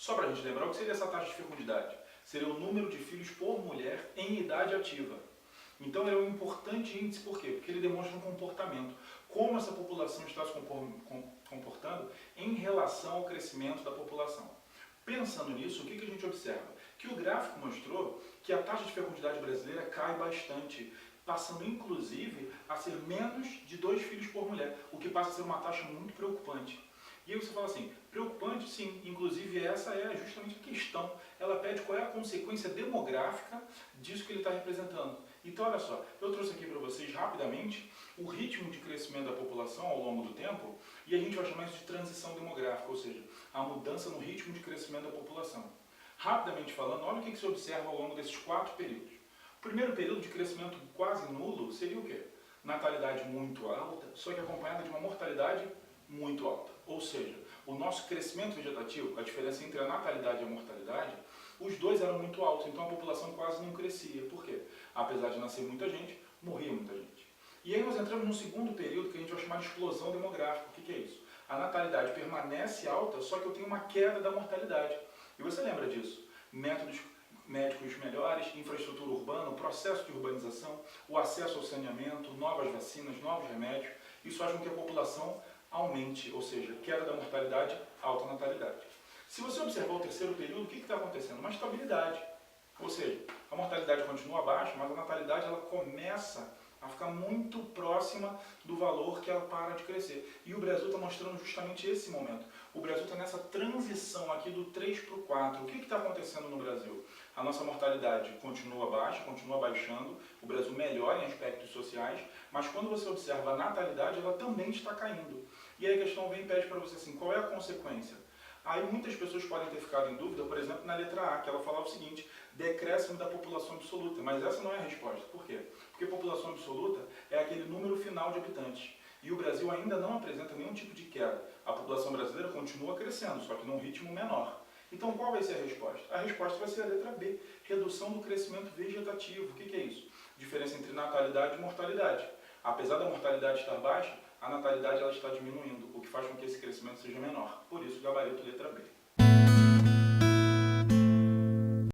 Só para a gente lembrar, o que seria essa taxa de fecundidade? Seria o número de filhos por mulher em idade ativa. Então ele é um importante índice, por quê? Porque ele demonstra um comportamento, como essa população está se comportando em relação ao crescimento da população. Pensando nisso, o que a gente observa? Que o gráfico mostrou que a taxa de fecundidade brasileira cai bastante, passando inclusive a ser menos de 2 filhos por mulher, o que passa a ser uma taxa muito preocupante. E aí você fala assim, preocupante sim, inclusive essa é justamente a questão. Ela pede qual é a consequência demográfica disso que ele está representando. Então olha só, eu trouxe aqui para vocês rapidamente o ritmo de crescimento da população ao longo do tempo e a gente vai chamar isso de transição demográfica, ou seja, a mudança no ritmo de crescimento da população. Rapidamente falando, olha o que se observa ao longo desses 4 períodos. O primeiro período de crescimento quase nulo seria o quê? Natalidade muito alta, só que acompanhada de uma mortalidade muito alta. Ou seja, o nosso crescimento vegetativo, a diferença entre a natalidade e a mortalidade, os dois eram muito altos, então a população quase não crescia. Por quê? Apesar de nascer muita gente, morria muita gente. E aí nós entramos num segundo período que a gente vai chamar de explosão demográfica. O que é isso? A natalidade permanece alta, só que eu tenho uma queda da mortalidade. E você lembra disso? Métodos médicos melhores, infraestrutura urbana, o processo de urbanização, o acesso ao saneamento, novas vacinas, novos remédios, isso faz com que a população aumente, ou seja, queda da mortalidade, alta natalidade. Se você observar o terceiro período, o que está acontecendo? Uma estabilidade. Ou seja, a mortalidade continua baixa, mas a natalidade ela começa a ficar muito próxima do valor que ela para de crescer. E o Brasil está mostrando justamente esse momento. O Brasil está nessa transição aqui do 3 para o 4. O que está acontecendo no Brasil? A nossa mortalidade continua baixa, continua baixando, o Brasil melhora em aspectos sociais, mas quando você observa a natalidade, ela também está caindo. E aí a questão vem e pede para você assim, qual é a consequência? Aí muitas pessoas podem ter ficado em dúvida, por exemplo, na letra A, que ela falava o seguinte, decréscimo da população absoluta, mas essa não é a resposta. Por quê? Porque população absoluta é aquele número final de habitantes. E o Brasil ainda não apresenta nenhum tipo de queda. A população brasileira continua crescendo, só que num ritmo menor. Então qual vai ser a resposta? A resposta vai ser a letra B, redução do crescimento vegetativo. O que é isso? Diferença entre natalidade e mortalidade. Apesar da mortalidade estar baixa, a natalidade ela está diminuindo, o que faz com que esse crescimento seja menor. Por isso, gabarito letra B.